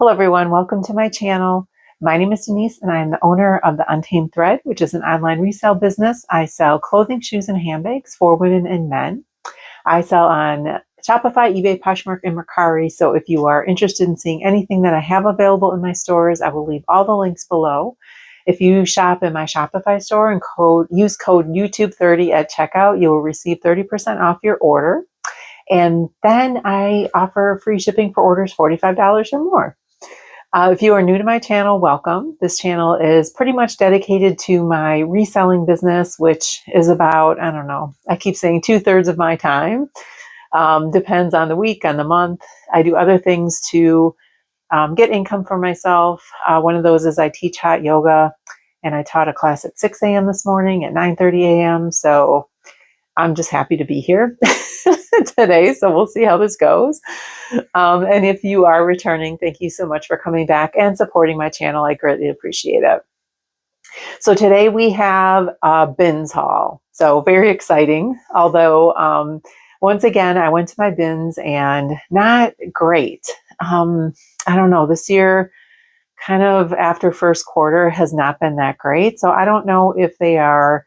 Hello everyone, welcome to my channel. My name is Denise and I am the owner of The Untamed Thread, which is an online resale business. I sell clothing, shoes, and handbags for women and men. I sell on Shopify, eBay, Poshmark, and Mercari. So if you are interested in seeing anything that I have available in my stores, I will leave all the links below. If you shop in my Shopify store and use code YouTube30 at checkout, you will receive 30% off your order. And then I offer free shipping for orders $45 or more. If you are new to my channel, welcome. This channel is pretty much dedicated to my reselling business, which is about, I don't know, I keep saying 2/3 of my time. Depends on the week, on the month. I do other things to get income for myself. One of those is I teach hot yoga, and I taught a class at 6 a.m. this morning, at 9:30 a.m. So I'm just happy to be here today. So we'll see how this goes. And if you are returning, thank you so much for coming back and supporting my channel. I greatly appreciate it. So today we have a bins haul. So very exciting. Although once again, I went to my bins and not great. I don't know, this year kind of after first quarter has not been that great. So I don't know if they are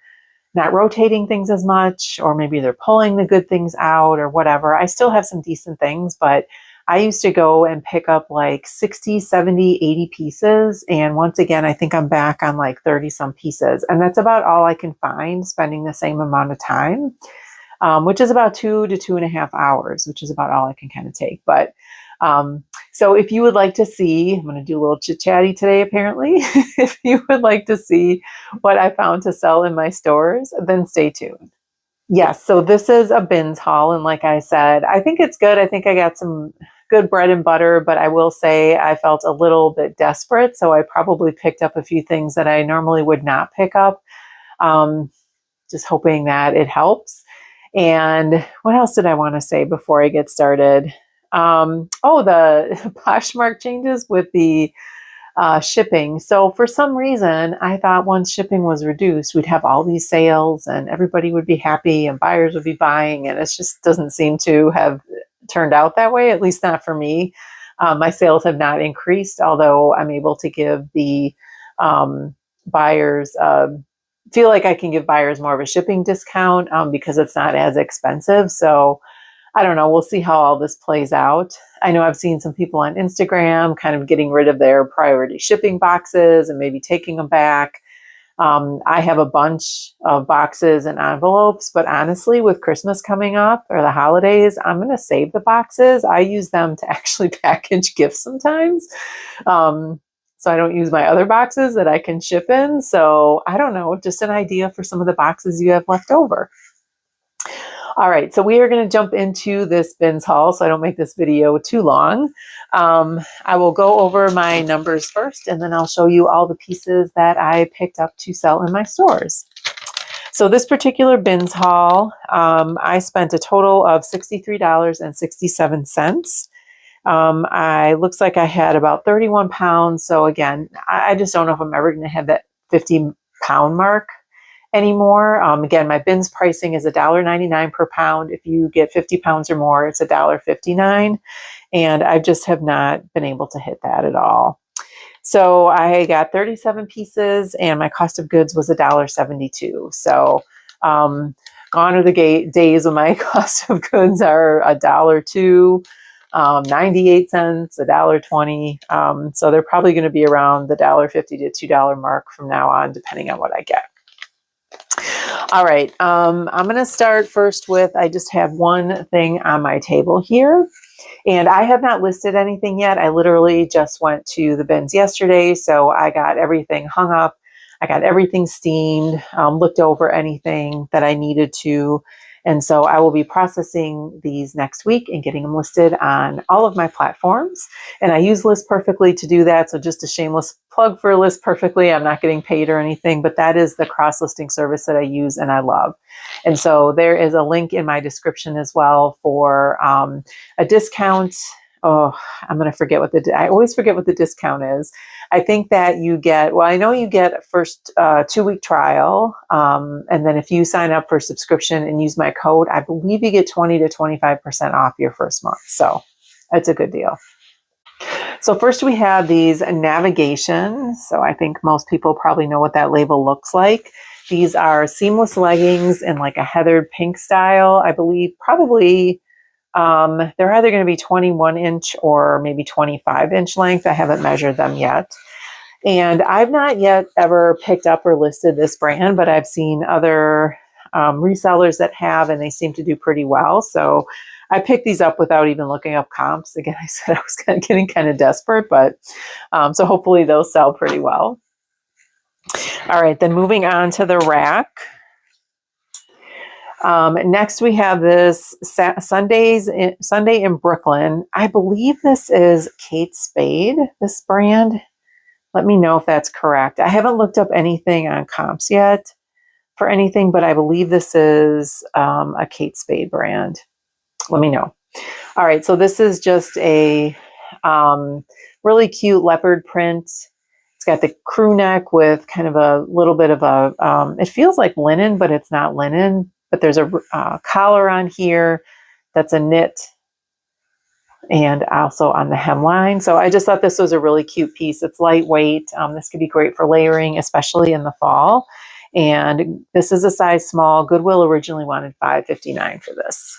not rotating things as much, or maybe they're pulling the good things out or whatever. I still have some decent things, but I used to go and pick up like 60, 70, 80 pieces. And once again, I think I'm back on like 30 some pieces. And that's about all I can find spending the same amount of time, which is about 2 to 2.5 hours, which is about all I can kind of take. But so if you would like to see, I'm going to do a little chit-chatty today, apparently. If you would like to see what I found to sell in my stores, then stay tuned. Yes, so this is a bins haul. And like I said, I think it's good. I think I got some good bread and butter, but I will say I felt a little bit desperate. So I probably picked up a few things that I normally would not pick up, just hoping that it helps. And what else did I want to say before I get started? The Poshmark changes with the shipping. So for some reason, I thought once shipping was reduced, we'd have all these sales and everybody would be happy and buyers would be buying. And it just doesn't seem to have turned out that way, at least not for me. My sales have not increased, although I'm able to give the buyers, feel like I can give buyers more of a shipping discount because it's not as expensive. So I don't know. We'll see how all this plays out. I know I've seen some people on Instagram kind of getting rid of their priority shipping boxes and maybe taking them back. I have a bunch of boxes and envelopes, but honestly, with Christmas coming up or the holidays, I'm going to save the boxes. I use them to actually package gifts sometimes. So I don't use my other boxes that I can ship in. So I don't know, just an idea for some of the boxes you have left over. All right, so we are going to jump into this bins haul so I don't make this video too long. I will go over my numbers first, and then I'll show you all the pieces that I picked up to sell in my stores. So this particular bins haul, I spent a total of $63.67. Looks like I had about 31 pounds. So again, I just don't know if I'm ever going to have that 50-pound mark anymore. Again, my bins pricing is $1.99 per pound. If you get 50 pounds or more, it's $1.59. And I just have not been able to hit that at all. So I got 37 pieces and my cost of goods was $1.72. So gone are the days when my cost of goods are $1.02, 98 cents, $1.20. So they're probably going to be around the $1.50 to $2 mark from now on, depending on what I get. All right, I'm going to start first with, I just have one thing on my table here, and I have not listed anything yet. I literally just went to the bins yesterday, so I got everything hung up. I got everything steamed, looked over anything that I needed to, and so I will be processing these next week and getting them listed on all of my platforms. And I use List Perfectly to do that. So just a shameless plug for List Perfectly. I'm not getting paid or anything, but that is the cross-listing service that I use and I love. And so there is a link in my description as well for a discount. Oh, I'm going to forget I always forget what the discount is. I think that you get, well, I know you get a first 2-week trial. And then if you sign up for subscription and use my code, I believe you get 20 to 25% off your first month. So it's a good deal. So first we have these navigation. So I think most people probably know what that label looks like. These are seamless leggings in like a heathered pink style. I believe probably they're either going to be 21 inch or maybe 25 inch length. I haven't measured them yet. And I've not yet ever picked up or listed this brand, but I've seen other resellers that have, and they seem to do pretty well. So I picked these up without even looking up comps. Again, I said I was getting kind of desperate, but so hopefully those sell pretty well. All right, then moving on to the rack. Next, we have this Sunday in Brooklyn. I believe this is Kate Spade, this brand. Let me know if that's correct. I haven't looked up anything on comps yet for anything, but I believe this is a Kate Spade brand. Let me know. All right, so this is just a really cute leopard print. It's got the crew neck with kind of a little bit of a, it feels like linen, but it's not linen. But there's a collar on here that's a knit and also on the hemline. So I just thought this was a really cute piece. It's lightweight. This could be great for layering, especially in the fall. And this is a size small. Goodwill originally wanted $5.59 for this.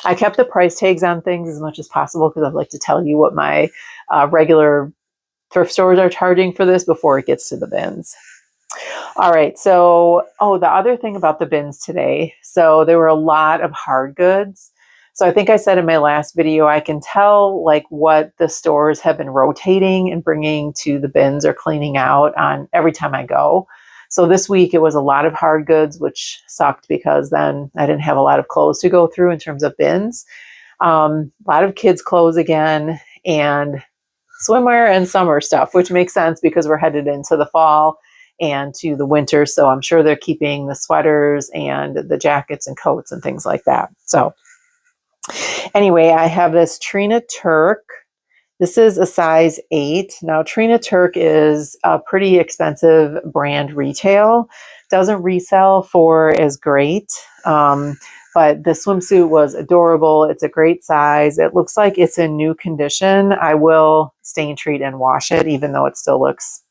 I kept the price tags on things as much as possible because I'd like to tell you what my regular thrift stores are charging for this before it gets to the bins. All right, so, the other thing about the bins today, so there were a lot of hard goods. So I think I said in my last video, I can tell like what the stores have been rotating and bringing to the bins or cleaning out on every time I go. So this week it was a lot of hard goods, which sucked because then I didn't have a lot of clothes to go through in terms of bins. A lot of kids' clothes again, and swimwear and summer stuff, which makes sense because we're headed into the fall and to the winter. So I'm sure they're keeping the sweaters and the jackets and coats and things like that. So anyway, I have this Trina Turk. This is a size 8. Now, Trina Turk is a pretty expensive brand retail. Doesn't resell for as great, but the swimsuit was adorable. It's a great size. It looks like it's in new condition. I will stain treat and wash it, even though it still looks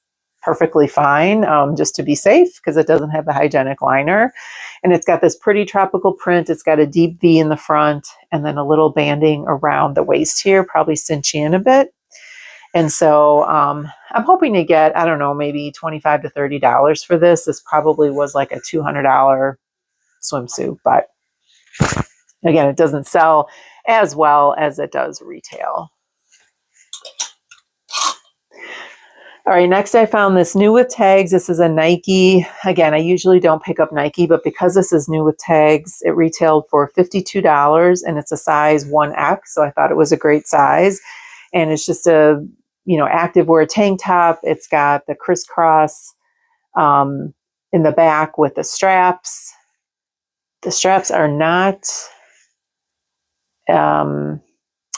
perfectly fine, just to be safe because it doesn't have the hygienic liner. And it's got this pretty tropical print. It's got a deep V in the front and then a little banding around the waist here, probably cinch in a bit. And so I'm hoping to get, I don't know, maybe $25 to $30 for this. This probably was like a $200 swimsuit, but again, it doesn't sell as well as it does retail. All right, next I found this new with tags. This is a Nike. Again, I usually don't pick up Nike, but because this is new with tags, it retailed for $52 and it's a size 1X. So I thought it was a great size. And it's just a, activewear tank top. It's got the crisscross in the back with the straps. The straps are not,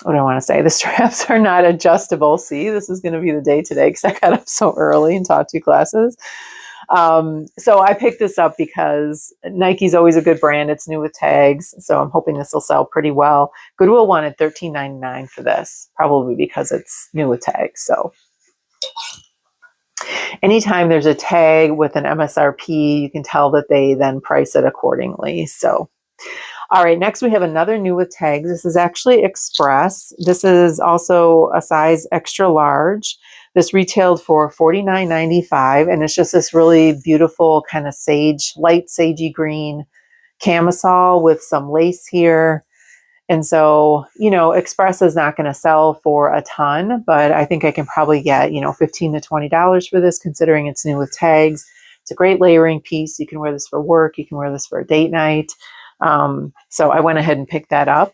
what do I want to say? The straps are not adjustable. See, this is going to be the day today because I got up so early and taught 2 classes. So I picked this up because Nike's always a good brand. It's new with tags. So I'm hoping this will sell pretty well. Goodwill wanted $13.99 for this, probably because it's new with tags. So anytime there's a tag with an MSRP, you can tell that they then price it accordingly. So all right, next we have another new with tags. This is actually Express. This is also a size extra large. This retailed for $49.95, and it's just this really beautiful kind of light sagey green camisole with some lace here. And so, Express is not going to sell for a ton, but I think I can probably get, $15 to $20 for this, considering it's new with tags. It's a great layering piece. You can wear this for work. You can wear this for a date night. So I went ahead and picked that up.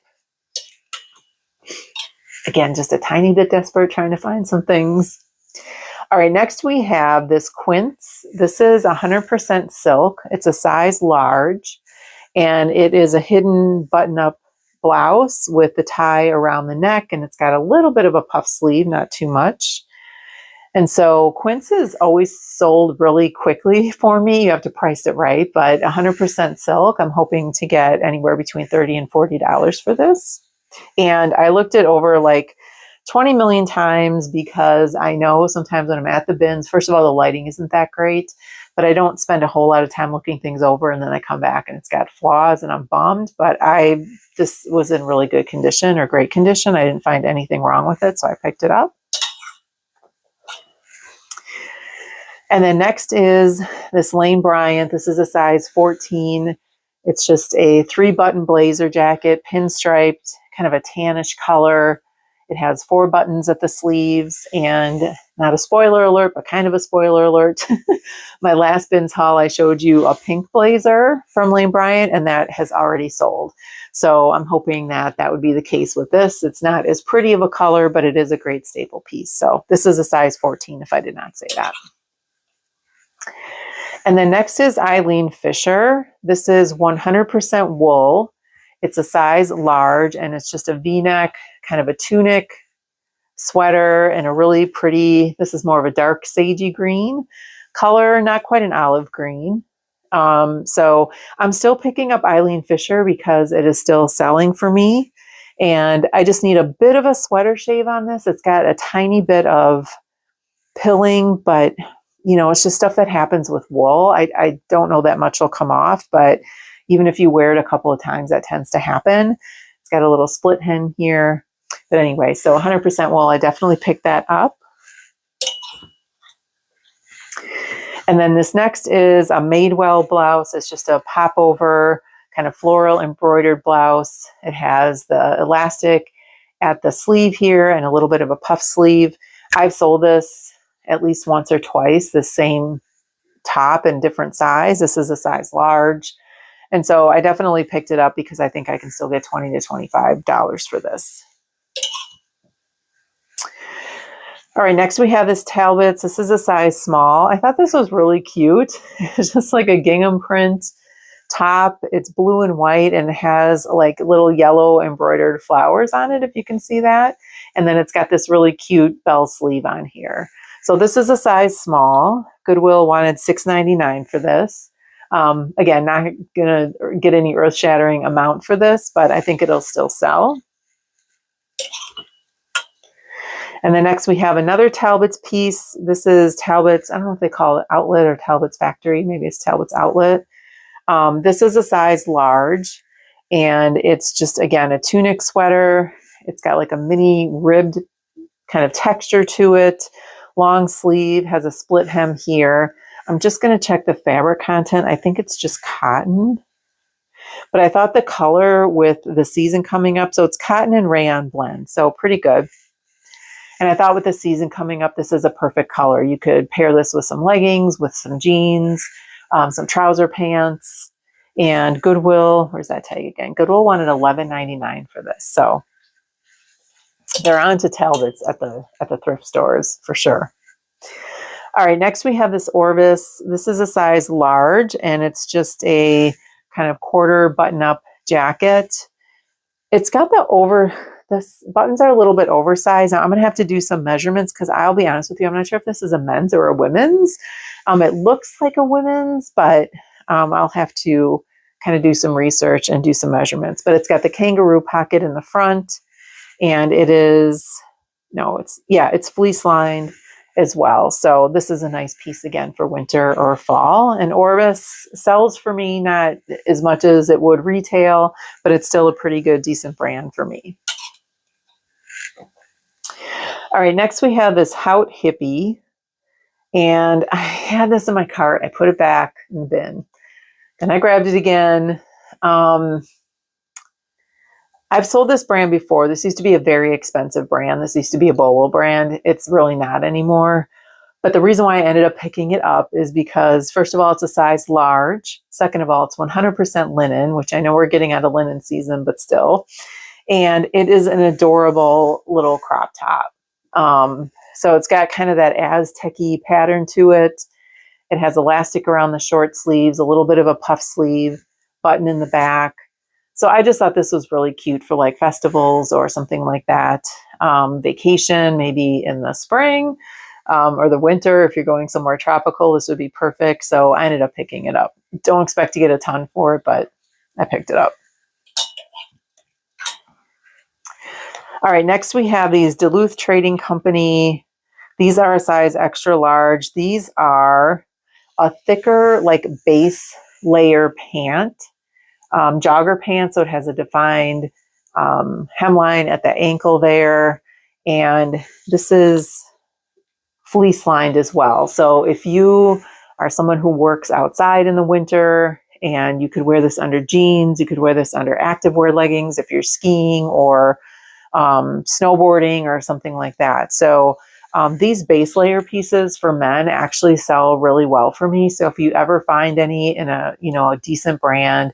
Again, just a tiny bit desperate trying to find some things. All right, next we have this Quince. This is 100% silk. It's a size large, and it is a hidden button-up blouse with the tie around the neck, and it's got a little bit of a puff sleeve, not too much. And so Quince is always sold really quickly for me. You have to price it right, but 100% silk. I'm hoping to get anywhere between $30 and $40 for this. And I looked it over like 20 million times because I know sometimes when I'm at the bins, first of all, the lighting isn't that great, but I don't spend a whole lot of time looking things over, and then I come back and it's got flaws and I'm bummed, but this was in really good condition or great condition. I didn't find anything wrong with it, so I picked it up. And then next is this Lane Bryant. This is a size 14. It's just a 3-button blazer jacket, pinstriped, kind of a tannish color. It has 4 buttons at the sleeves, and not a spoiler alert, but kind of a spoiler alert. My last bins haul, I showed you a pink blazer from Lane Bryant, and that has already sold. So I'm hoping that that would be the case with this. It's not as pretty of a color, but it is a great staple piece. So this is a size 14 if I did not say that. And then next is Eileen Fisher. This is 100% wool. It's a size large, and it's just a V-neck, kind of a tunic sweater, and a really pretty, this is more of a dark sagey green color, not quite an olive green. So I'm still picking up Eileen Fisher because it is still selling for me. And I just need a bit of a sweater shave on this. It's got a tiny bit of pilling, but you know, it's just stuff that happens with wool. I don't know that much will come off, but even if you wear it a couple of times, that tends to happen. It's got a little split hem here. But anyway, so 100% wool, I definitely picked that up. And then this next is a Madewell blouse. It's just a popover kind of floral embroidered blouse. It has the elastic at the sleeve here and a little bit of a puff sleeve. I've sold this at least once or twice, the same top in different size. This is a size large. And so I definitely picked it up because I think I can still get $20 to $25 for this. All right, next we have this Talbots. This is a size small. I thought this was really cute. It's just like a gingham print top. It's blue and white and it has like little yellow embroidered flowers on it, if you can see that. And then it's got this really cute bell sleeve on here. So this is a size small. Goodwill wanted $6.99 for this. Again, not gonna get any earth-shattering amount for this, but I think it'll still sell. And then next we have another Talbots piece. This is Talbots, I don't know if they call it Outlet or Talbots Factory. Maybe it's Talbots Outlet. This is a size large, and it's just, again, a tunic sweater. It's got like a mini ribbed kind of texture to it. Long sleeve, has a split hem here. I'm just going to check the fabric content. I think it's just cotton. But I thought the color with the season coming up, so it's cotton and rayon blend, so pretty good. And I thought with the season coming up, this is a perfect color. You could pair this with some leggings, with some jeans, some trouser pants, and Goodwill, where's that tag again? Goodwill wanted $11.99 for this. So they're on to Talbots at the thrift stores for sure. All right, next we have this Orvis. This is a size large, and it's just a kind of quarter button-up jacket. It's got the buttons are a little bit oversized. Now I'm going to have to do some measurements because I'll be honest with you, I'm not sure if this is a men's or a women's. It looks like a women's, but I'll have to kind of do some research and do some measurements. But it's got the kangaroo pocket in the front, and it's fleece lined as well. So this is a nice piece again for winter or fall. And Orvis sells for me not as much as it would retail, but it's still a pretty good, decent brand for me. All right, next we have this Hout Hippie. And I had this in my cart. I put it back in the bin. And I grabbed it again. I've sold this brand before. This used to be a very expensive brand. This used to be a Bolo brand. It's really not anymore. But the reason why I ended up picking it up is because, first of all, it's a size large. Second of all, it's 100% linen, which I know we're getting out of linen season, but still. And it is an adorable little crop top. So it's got kind of that Aztec-y pattern to it. It has elastic around the short sleeves, a little bit of a puff sleeve, button in the back. So I just thought this was really cute for like festivals or something like that. Vacation, maybe in the spring or the winter. If you're going somewhere tropical, this would be perfect. So I ended up picking it up. Don't expect to get a ton for it, but I picked it up. All right, next we have these Duluth Trading Company. These are a size extra large. These are a thicker, like base layer pant, jogger pant. So it has a defined hemline at the ankle there. And this is fleece lined as well. So if you are someone who works outside in the winter, and you could wear this under jeans, you could wear this under activewear leggings if you're skiing or snowboarding or something like that. So these base layer pieces for men actually sell really well for me. So if you ever find any in a decent brand,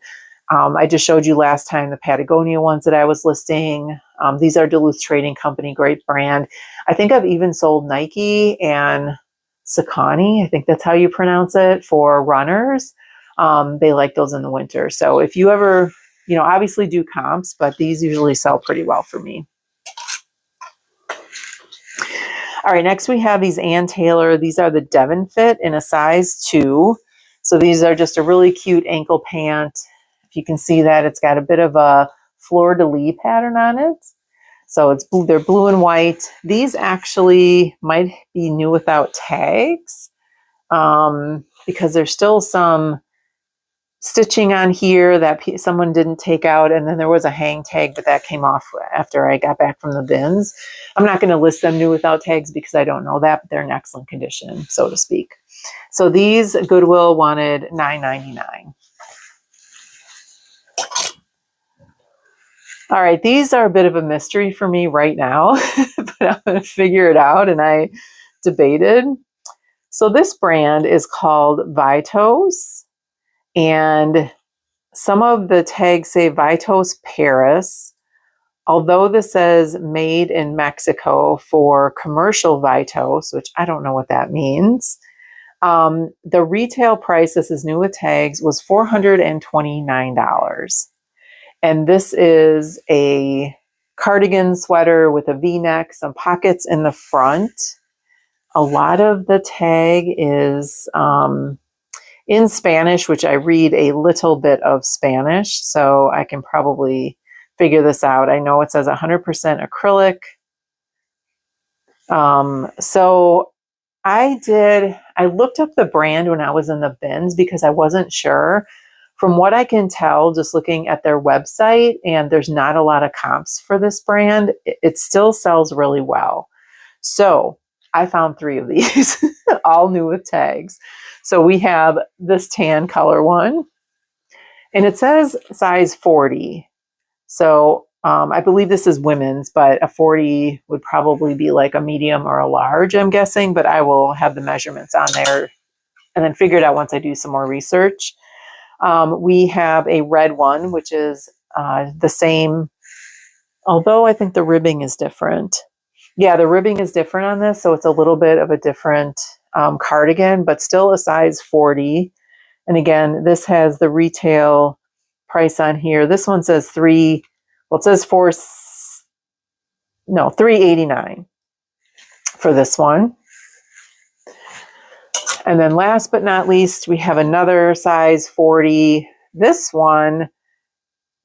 I just showed you last time the Patagonia ones that I was listing. These are Duluth Trading Company, great brand. I think I've even sold Nike and Saucony, I think that's how you pronounce it, for runners. They like those in the winter. So if you ever, obviously do comps, but these usually sell pretty well for me. All right, next we have these Ann Taylor. These are the Devon Fit in a size 2. So these are just a really cute ankle pant. If you can see that, it's got a bit of a fleur-de-lis pattern on it. So they're blue and white. These actually might be new without tags because there's still some stitching on here that someone didn't take out, and then there was a hang tag, but that came off after I got back from the bins. I'm not going to list them new without tags because I don't know that, but they're in excellent condition, so to speak. So these Goodwill wanted $9.99. All right, these are a bit of a mystery for me right now, but I'm going to figure it out, and I debated. So this brand is called Vitos, and some of the tags say Vitos Paris, although this says made in Mexico for commercial Vitos, which I don't know what that means. The retail price, this is new with tags, was $429. And this is a cardigan sweater with a V-neck, some pockets in the front. A lot of the tag is in Spanish, which I read a little bit of Spanish, so I can probably figure this out. I know it says 100% acrylic. So I looked up the brand when I was in the bins because I wasn't sure. From what I can tell, just looking at their website, and there's not a lot of comps for this brand, it still sells really well. So I found 3 of these, all new with tags. So we have this tan color one, and it says size 40. So I believe this is women's, but a 40 would probably be like a medium or a large, I'm guessing, but I will have the measurements on there and then figure it out once I do some more research. We have a red one, which is the same, although I think the ribbing is different. Yeah, the ribbing is different on this, so it's a little bit of a different cardigan, but still a size 40. And again, this has the retail price on here. This one says $389 for this one. And then last but not least, we have another size 40. This one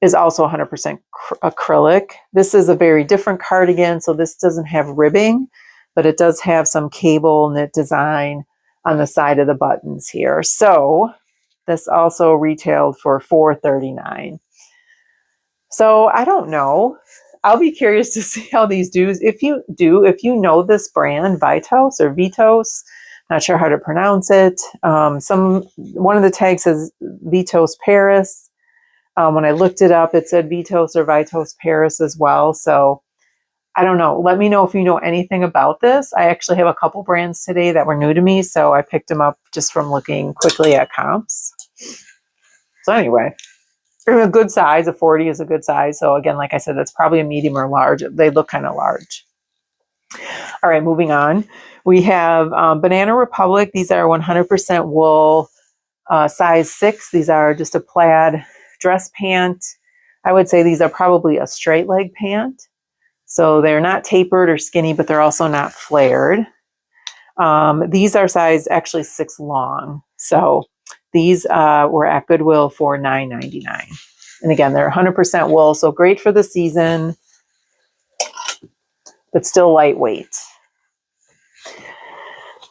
is also 100% acrylic. This is a very different cardigan, so this doesn't have ribbing, but it does have some cable knit design on the side of the buttons here. So this also retailed for $439. So I don't know. I'll be curious to see how these do. If you know this brand, Vitos or Vitos, not sure how to pronounce it. One of the tags says Vitos Paris. When I looked it up, it said Vitos or Vitos Paris as well. So I don't know. Let me know if you know anything about this. I actually have a couple brands today that were new to me, so I picked them up just from looking quickly at comps. So anyway, a good size. A 40 is a good size. So again, like I said, that's probably a medium or large. They look kind of large. All right, moving on. We have Banana Republic. These are 100% wool, size 6. These are just a plaid dress pant. I would say these are probably a straight leg pant. So they're not tapered or skinny, but they're also not flared. These are size actually 6 long. So these were at Goodwill for $9.99. And again, they're 100% wool, so great for the season. but still lightweight.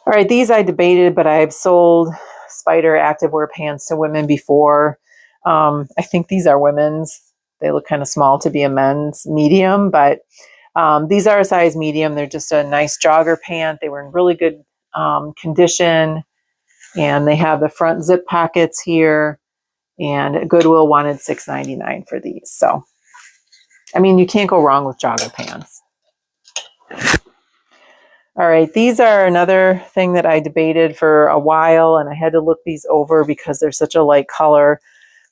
All right, these I debated, but I've sold spider activewear pants to women before. I think these are women's. They look kind of small to be a men's medium, but these are a size medium. They're just a nice jogger pant. They were in really good condition, and they have the front zip pockets here, and Goodwill wanted $6.99 for these. So, I mean, you can't go wrong with jogger pants. All right, these are another thing that I debated for a while, and I had to look these over because they're such a light color.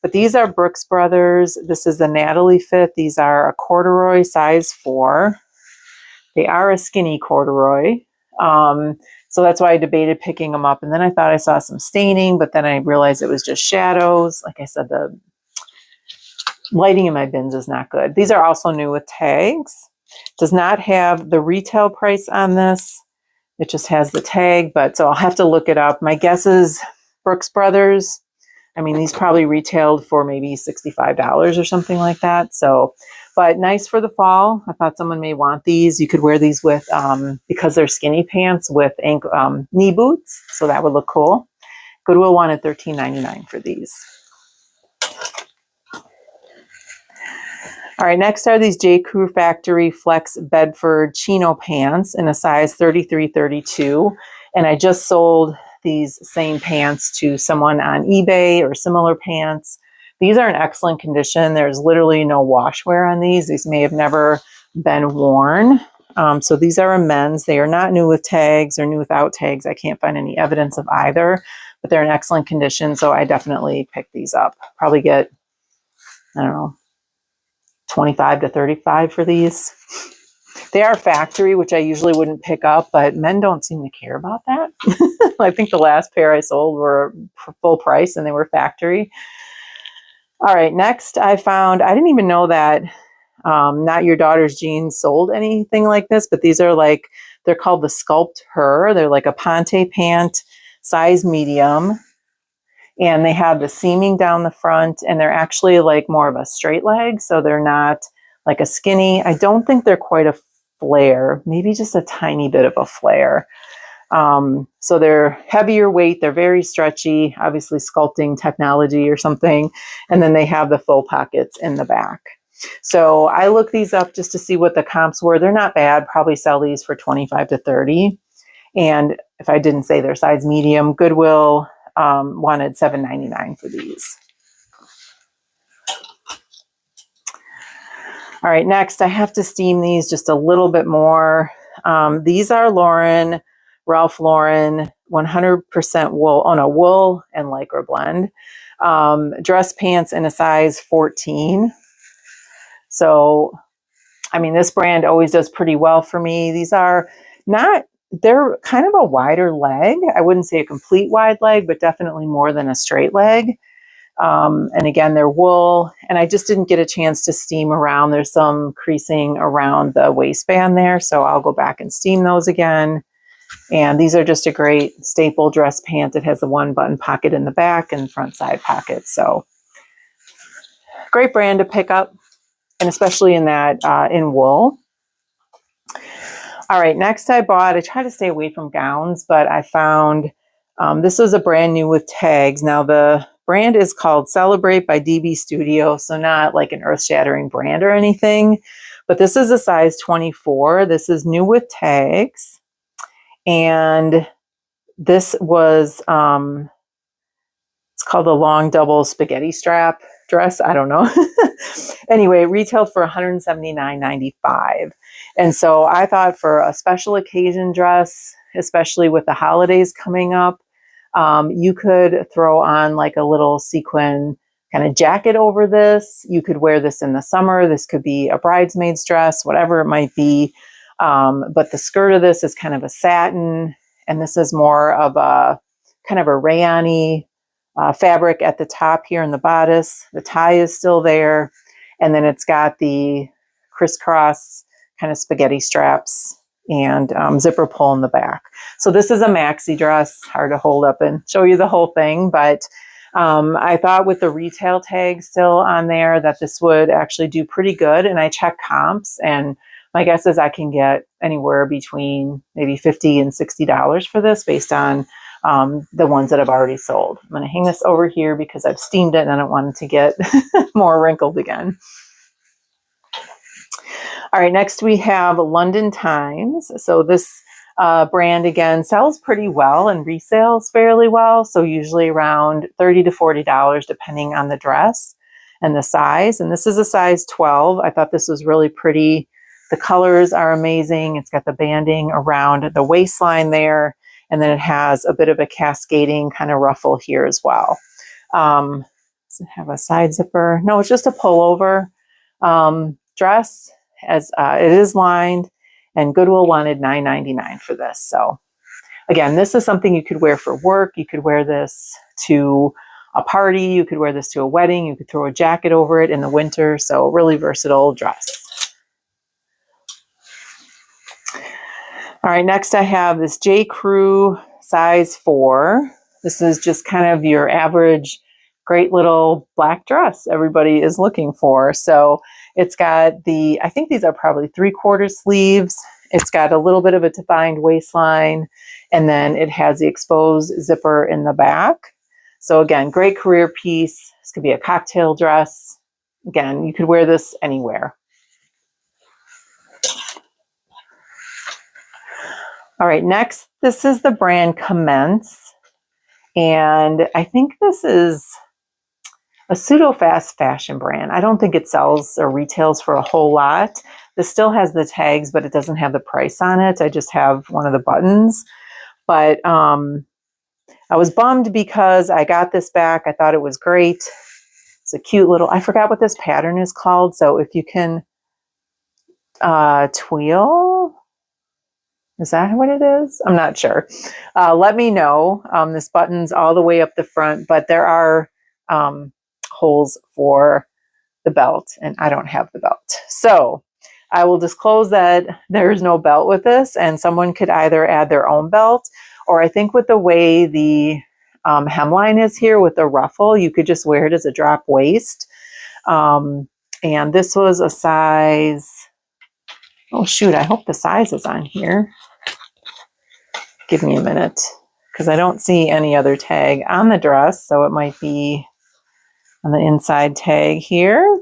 But these are Brooks Brothers. This is the Natalie fit. These are a corduroy size 4. They are a skinny corduroy. So that's why I debated picking them up. And then I thought I saw some staining, but then I realized it was just shadows. Like I said, the lighting in my bins is not good. These are also new with tags. Does not have the retail price on this. It just has the tag, but so I'll have to look it up. My guess is Brooks Brothers. I mean, these probably retailed for maybe $65 or something like that. So, but nice for the fall. I thought someone may want these. You could wear these with, because they're skinny pants, with knee boots. So that would look cool. Goodwill wanted $13.99 for these. All right, next are these J. Crew Factory Flex Bedford chino pants in a size 33-32. And I just sold these same pants to someone on eBay, or similar pants. These are in excellent condition. There's literally no wash wear on these. These may have never been worn. So these are a men's. They are not new with tags or new without tags. I can't find any evidence of either, but they're in excellent condition. So I definitely picked these up. Probably get, I don't know, 25 to 35 for these. They are factory, which I usually wouldn't pick up, but men don't seem to care about that. I think the last pair I sold were full price and they were factory. All right, next I found, I didn't even know that Not Your Daughter's Jeans sold anything like this, but these are like, they're called the Sculpt Her. They're like a Ponte pant, size medium. And they have the seaming down the front, and they're actually like more of a straight leg. So they're not like a skinny. I don't think they're quite a flare, maybe just a tiny bit of a flare. So they're heavier weight. They're very stretchy, obviously sculpting technology or something. And then they have the full pockets in the back. So I looked these up just to see what the comps were. They're not bad. Probably sell these for 25 to 30. And if I didn't say their size medium, Goodwill wanted $7.99 for these. All right, next I have to steam these just a little bit more. These are Ralph Lauren 100% wool, wool and lycra blend. Dress pants in a size 14. So, I mean, this brand always does pretty well for me. These are not, they're kind of a wider leg. I wouldn't say a complete wide leg, but definitely more than a straight leg. And again, they're wool, and I just didn't get a chance to steam around. There's some creasing around the waistband there, so I'll go back and steam those again. And these are just a great staple dress pant. It has the one button pocket in the back and front side pockets. So great brand to pick up, and especially in that in wool. All right, next I try to stay away from gowns, but I found this was a brand new with tags. Now the brand is called Celebrate by DB Studio, so not like an earth-shattering brand or anything, but this is a size 24. This is new with tags, and this was, it's called a long double spaghetti strap dress. I don't know. Anyway, it retailed for $179.95. And so I thought for a special occasion dress, especially with the holidays coming up, you could throw on like a little sequin kind of jacket over this. You could wear this in the summer. This could be a bridesmaid's dress, whatever it might be. But the skirt of this is kind of a satin, and this is more of a kind of a rayon-y fabric at the top here in the bodice. The tie is still there. And then it's got the crisscross kind of spaghetti straps and zipper pull in the back. So this is a maxi dress, hard to hold up and show you the whole thing. But I thought with the retail tag still on there that this would actually do pretty good. And I checked comps, and My guess is I can get anywhere between maybe $50 and $60 for this based on the ones that I've already sold. I'm going to hang this over here because I've steamed it and I don't want it to get more wrinkled again. All right, next we have London Times. So this brand again sells pretty well and resales fairly well. So usually around $30 to $40 depending on the dress and the size. And this is a size 12. I thought this was really pretty. The colors are amazing. It's got the banding around the waistline there. And then it has a bit of a cascading kind of ruffle here as well. Does it have a side zipper? No, it's just a pullover dress. As it is lined, and Goodwill wanted $9.99 for this. So again, this is something you could wear for work. You could wear this to a party. You could wear this to a wedding. You could throw a jacket over it in the winter. So really versatile dress. All right, next I have this J. Crew size 4. This is just kind of your average great little black dress everybody is looking for. So it's got the, I think these are probably 3/4 sleeves. It's got a little bit of a defined waistline, and then it has the exposed zipper in the back. So again, great career piece. This could be a cocktail dress. Again, you could wear this anywhere. All right, next, this is the brand Commence. And I think this is a pseudo fast fashion brand. I don't think it sells or retails for a whole lot. This still has the tags, but it doesn't have the price on it. I just have one of the buttons. But I was bummed because I got this back. I thought it was great. It's a cute little, I forgot what this pattern is called. So if you can tweel, is that what it is? I'm not sure. Let me know. This button's all the way up the front, but there are holes for the belt, and I don't have the belt. So I will disclose that there's no belt with this, and someone could either add their own belt, or I think with the way the hemline is here with the ruffle, you could just wear it as a drop waist. And this was a size, oh shoot, I hope the size is on here. Give me a minute, because I don't see any other tag on the dress, so it might be on the inside tag here.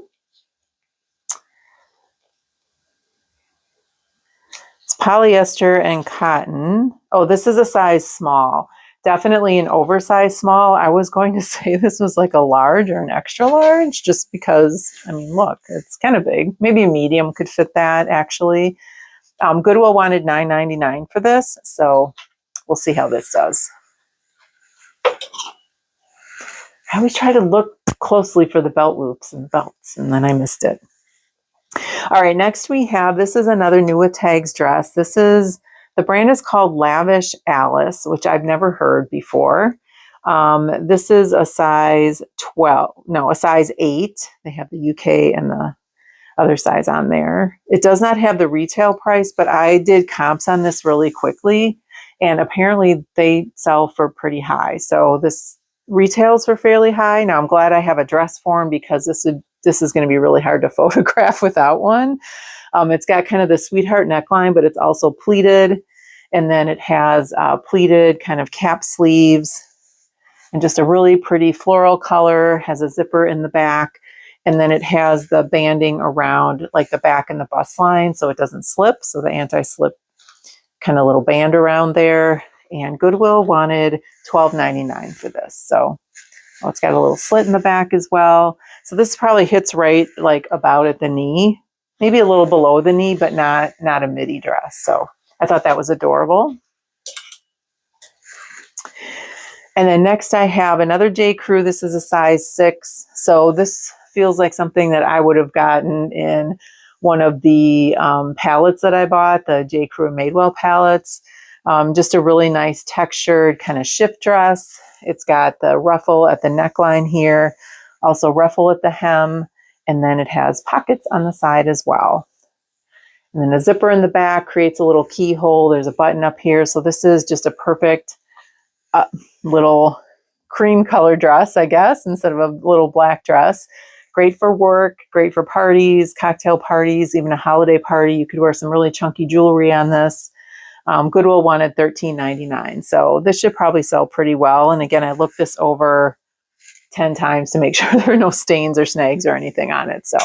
It's polyester and cotton. Oh, this is a size small. Definitely an oversized small. I was going to say this was like a large or an extra large, just because, I mean, look, it's kind of big. Maybe a medium could fit that, actually. Goodwill wanted $9.99 for this, so we'll see how this does. I always try to look closely for the belt loops and belts, and then I missed it. All right, next we have, this is another new with tags dress. This is, the brand is called Lavish Alice, which I've never heard before. This is a size 12, no, a size 8. They have the UK and the other size on there. It does not have the retail price, but I did comps on this really quickly, and apparently they sell for pretty high. So this retails for fairly high. Now I'm glad I have a dress form, because this is going to be really hard to photograph without one. It's got kind of the sweetheart neckline, but it's also pleated. And then it has pleated kind of cap sleeves and just a really pretty floral color, has a zipper in the back. And then it has the banding around like the back and the bust line, so it doesn't slip. So the anti-slip kind of little band around there. And Goodwill wanted $12.99 for this. So it's got a little slit in the back as well. So this probably hits right like about at the knee, maybe a little below the knee, but not a midi dress. So I thought that was adorable. And then next I have another J. Crew. This is a size 6. So this feels like something that I would have gotten in one of the palettes that I bought, the J. Crew Madewell palettes. Just a really nice textured kind of shift dress. It's got the ruffle at the neckline here, also ruffle at the hem, and then it has pockets on the side as well. And then a zipper in the back creates a little keyhole. There's a button up here. So this is just a perfect little cream color dress, I guess, instead of a little black dress. great for work, great for parties, cocktail parties, even a holiday party. You could wear some really chunky jewelry on this. Goodwill wanted $13.99. So this should probably sell pretty well. And again, I looked this over 10 times to make sure there are no stains or snags or anything on it. So,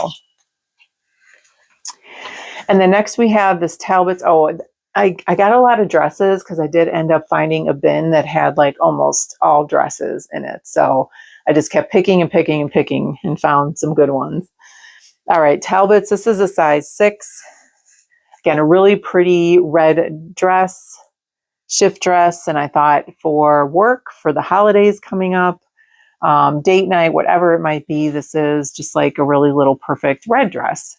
and then next we have this Talbot's. Oh, I got a lot of dresses because I did end up finding a bin that had like almost all dresses in it. So I just kept picking and picking and picking and found some good ones. All right, Talbot's. This is a size 6. Again, a really pretty red dress, shift dress. And I thought for work, for the holidays coming up, date night, whatever it might be, this is just like a really little perfect red dress.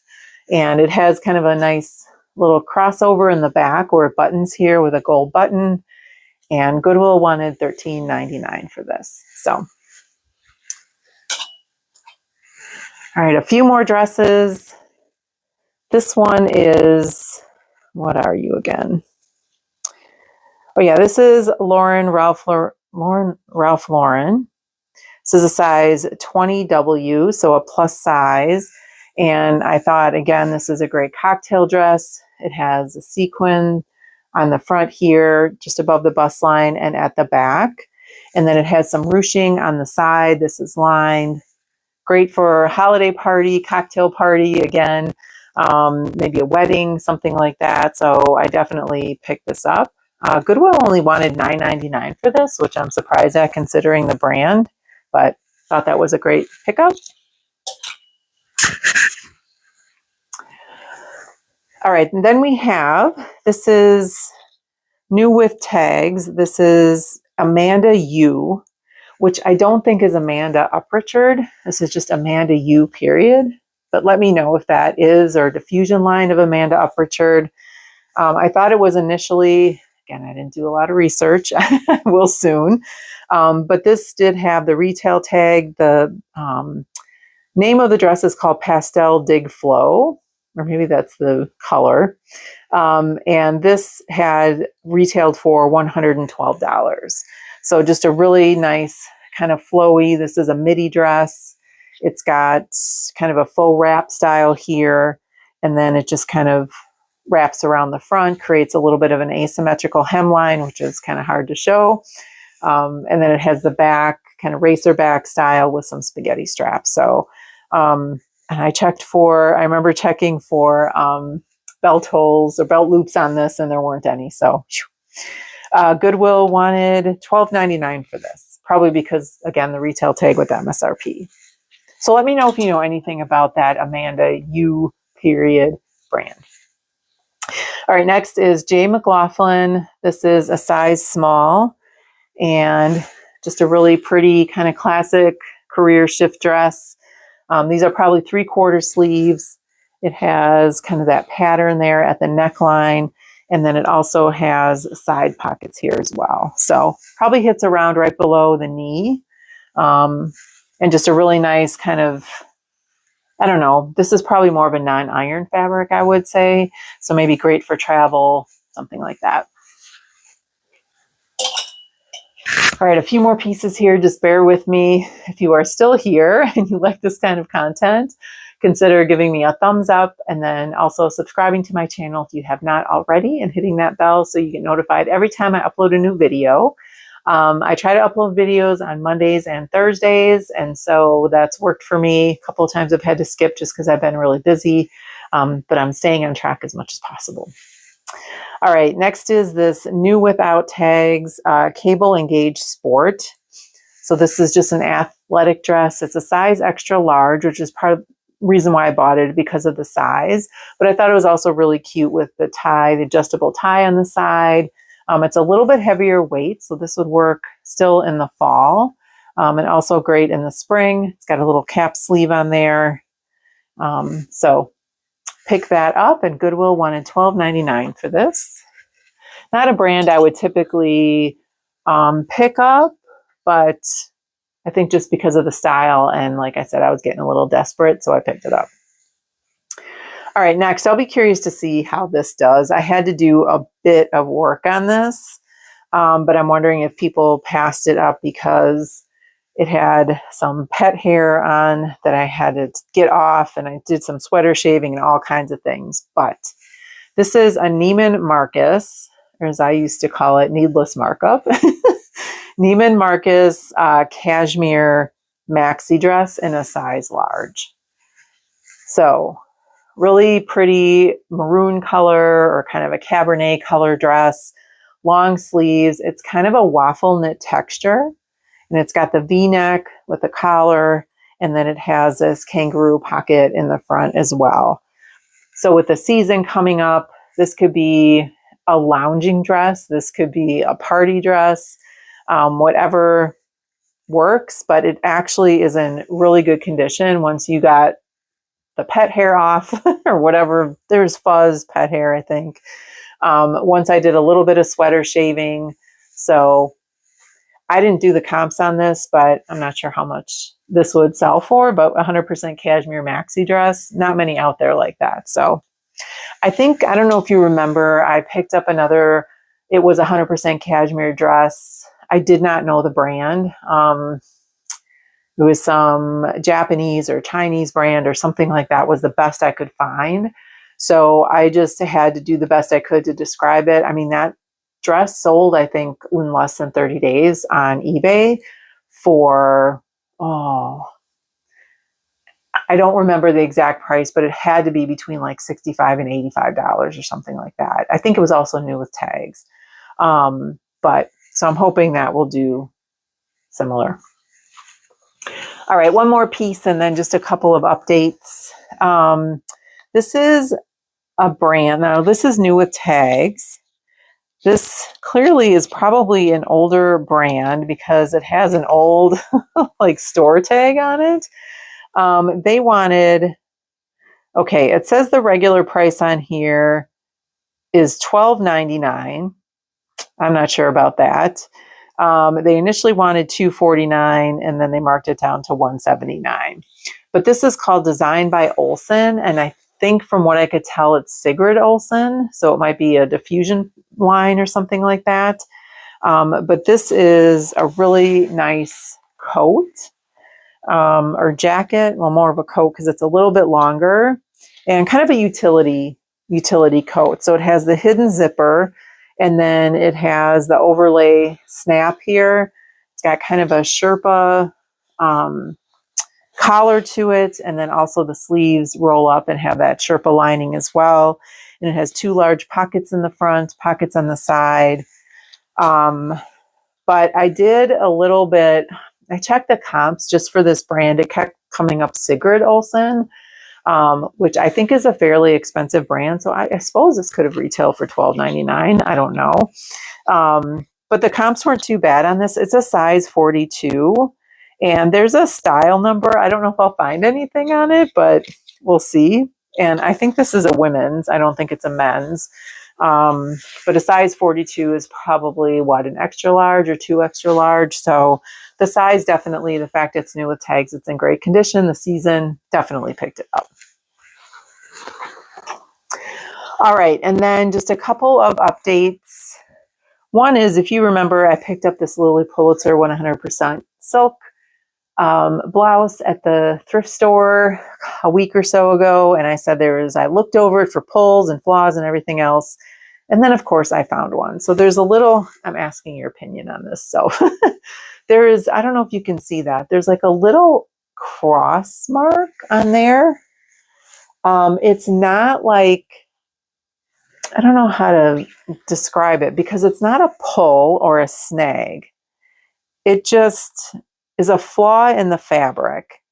And it has kind of a nice little crossover in the back where it buttons here with a gold button. And Goodwill wanted $13.99 for this. So, all right, a few more dresses. This one is, what are you again? Oh yeah, this is Ralph Lauren. This is a size 20W, so a plus size. And I thought, again, this is a great cocktail dress. It has a sequin on the front here, just above the bust line and at the back. And then it has some ruching on the side. This is lined. Great for a holiday party, cocktail party, again. Maybe a wedding, something like that. So I definitely picked this up. Goodwill only wanted $9.99 for this, which I'm surprised at considering the brand, but thought that was a great pickup. All right, and then we have, this is new with tags. This is Amanda U, which I don't think is Amanda Uprichard. This is just Amanda U, period. But let me know if that is, or diffusion line of Amanda Uprichard. I thought it was initially, again, I didn't do a lot of research. I will soon. But this did have the retail tag. The name of the dress is called Pastel Dig Flow, or maybe that's the color. And this had retailed for $112. So just a really nice kind of flowy. This is a midi dress. It's got kind of a faux wrap style here, and then it just kind of wraps around the front, creates a little bit of an asymmetrical hemline, which is kind of hard to show. And then it has the back, kind of racer back style with some spaghetti straps. So, and I remember checking for belt holes or belt loops on this, and there weren't any. So Goodwill wanted $12.99 for this, probably because, again, the retail tag with MSRP. So let me know if you know anything about that Amanda U period brand. All right, next is J. McLaughlin. This is a size small and just a really pretty kind of classic career shift dress. These are probably 3/4 sleeves. It has kind of that pattern there at the neckline, and then it also has side pockets here as well. So probably hits around right below the knee. And just a really nice kind of, I don't know, this is probably more of a non-iron fabric, I would say. So maybe great for travel, something like that. All right, a few more pieces here. Just bear with me. If you are still here and you like this kind of content, consider giving me a thumbs up and then also subscribing to my channel if you have not already, and hitting that bell so you get notified every time I upload a new video. I try to upload videos on Mondays and Thursdays, and so that's worked for me. A couple of times I've had to skip just because I've been really busy, but I'm staying on track as much as possible. All right, next is this new without tags cable engaged sport. So this is just an athletic dress. It's a size extra large, which is part of the reason why I bought it, because of the size. But I thought it was also really cute with the tie, the adjustable tie on the side. It's a little bit heavier weight, so this would work still in the fall, and also great in the spring. It's got a little cap sleeve on there. So pick that up, and Goodwill wanted $12.99 for this. Not a brand I would typically pick up, but I think just because of the style, and like I said, I was getting a little desperate, so I picked it up. All right, next, I'll be curious to see how this does. I had to do a bit of work on this, but I'm wondering if people passed it up because It had some pet hair on that I had to get off, and I did some sweater shaving and all kinds of things. But this is a Neiman Marcus, or as I used to call it, needless markup. Neiman Marcus cashmere maxi dress in a size large. So really pretty maroon color or kind of a Cabernet color dress, long sleeves. It's kind of a waffle knit texture, and it's got the V-neck with the collar, and then it has this kangaroo pocket in the front as well. So with the season coming up, this could be a lounging dress. This could be a party dress, whatever works, but it actually is in really good condition once you got the pet hair off or whatever. There's fuzz pet hair, I think. Once I did a little bit of sweater shaving. So I didn't do the comps on this, but I'm not sure how much this would sell for, but 100% cashmere maxi dress, not many out there like that. So I think, I don't know if you remember, I picked up another, it was 100% cashmere dress. I did not know the brand. It was some Japanese or Chinese brand or something like that was the best I could find. So I just had to do the best I could to describe it. I mean, that dress sold, I think, in less than 30 days on eBay for, I don't remember the exact price, but it had to be between like $65 and $85 or something like that. I think it was also new with tags. But so I'm hoping that will do similar. All right, one more piece and then just a couple of updates. This is a brand. Now, this is new with tags. This clearly is probably an older brand because it has an old like store tag on it. They wanted, okay, it says the regular price on here is $12.99. I'm not sure about that. They initially wanted $249 and then they marked it down to $179. But this is called Designed by Olsen, and I think from what I could tell, it's Sigrid Olsen, so it might be a diffusion line or something like that. But this is a really nice coat or jacket, well, more of a coat because it's a little bit longer and kind of a utility coat. So it has the hidden zipper, and then it has the overlay snap here. It's got kind of a Sherpa collar to it, and then also the sleeves roll up and have that Sherpa lining as well. And it has two large pockets in the front, pockets on the side. But I did a little bit, I checked the comps just for this brand. It kept coming up Sigrid Olsen, which I think is a fairly expensive brand. So I suppose this could have retailed for $12.99. I don't know. But the comps weren't too bad on this. It's a size 42. And there's a style number. I don't know if I'll find anything on it, but we'll see. And I think this is a women's. I don't think it's a men's. But a size 42 is probably, what, an extra large or 2 extra large. So the size definitely, the fact it's new with tags, it's in great condition. The season definitely picked it up. All right, and then just a couple of updates. One is, if you remember, I picked up this Lily Pulitzer 100% silk blouse at the thrift store a week or so ago, and I said I looked over it for pulls and flaws and everything else, and then of course I found one. So there's a little, I'm asking your opinion on this. So there is, I don't know if you can see that, there's like a little cross mark on there. It's not like, I don't know how to describe it because it's not a pull or a snag. It just is a flaw in the fabric.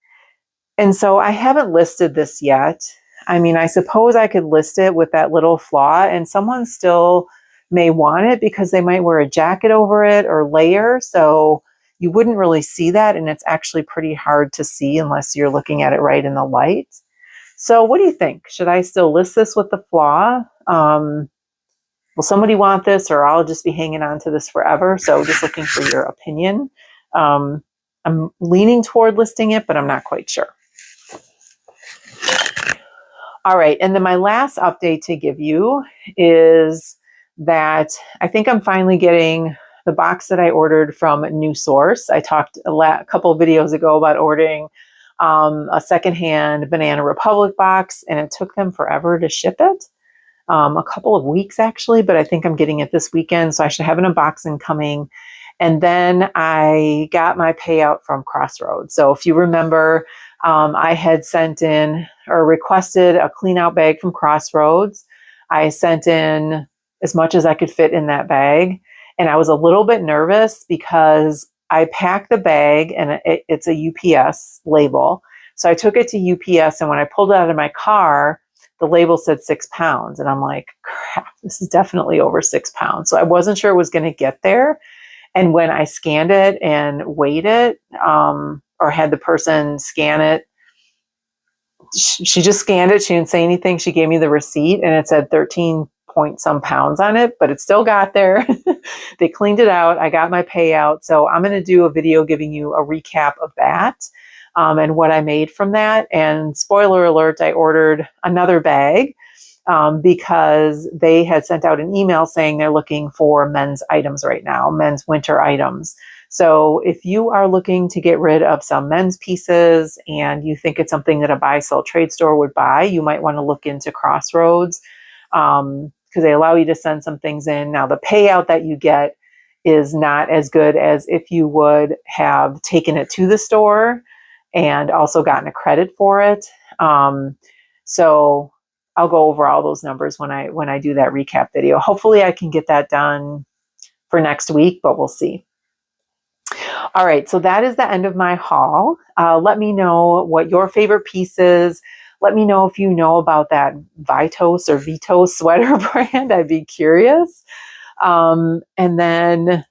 And so I haven't listed this yet. I mean, I suppose I could list it with that little flaw, and someone still may want it because they might wear a jacket over it or layer. So you wouldn't really see that. And it's actually pretty hard to see unless you're looking at it right in the light. So what do you think? Should I still list this with the flaw? Will somebody want this, or I'll just be hanging on to this forever? So just looking for your opinion. I'm leaning toward listing it, but I'm not quite sure. All right, and then my last update to give you is that I think I'm finally getting the box that I ordered from New Source. I talked a couple of videos ago about ordering a secondhand Banana Republic box, and it took them forever to ship it. A couple of weeks actually, but I think I'm getting it this weekend, so I should have an unboxing coming. And then I got my payout from Crossroads. So if you remember, I had sent in or requested a clean out bag from Crossroads. I sent in as much as I could fit in that bag. And I was a little bit nervous because I packed the bag and it's a UPS label. So I took it to UPS, and when I pulled it out of my car, the label said 6 pounds. And I'm like, crap, this is definitely over 6 pounds. So I wasn't sure it was going to get there. And when I scanned it and weighed it, or had the person scan it, she just scanned it. She didn't say anything. She gave me the receipt, and it said 13 point some pounds on it, but it still got there. They cleaned it out. I got my payout. So I'm going to do a video giving you a recap of that. And what I made from that. And spoiler alert, I ordered another bag because they had sent out an email saying they're looking for men's items right now, men's winter items. So if you are looking to get rid of some men's pieces and you think it's something that a buy, sell, trade store would buy, you might want to look into Crossroads because they allow you to send some things in. Now, the payout that you get is not as good as if you would have taken it to the store and also gotten a credit for it. So I'll go over all those numbers when I do that recap video. Hopefully I can get that done for next week, but we'll see. All right, so that is the end of my haul. Let me know what your favorite piece is. Let me know if you know about that Vitos or Vito sweater brand. I'd be curious. And then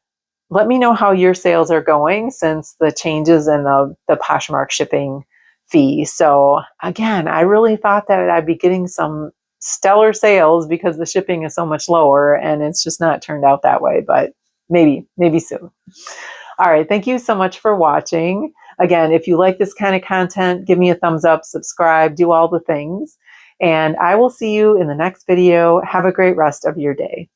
let me know how your sales are going since the changes in the Poshmark shipping fee. So again, I really thought that I'd be getting some stellar sales because the shipping is so much lower, and it's just not turned out that way, but maybe soon. All right. Thank you so much for watching. Again, if you like this kind of content, give me a thumbs up, subscribe, do all the things, and I will see you in the next video. Have a great rest of your day.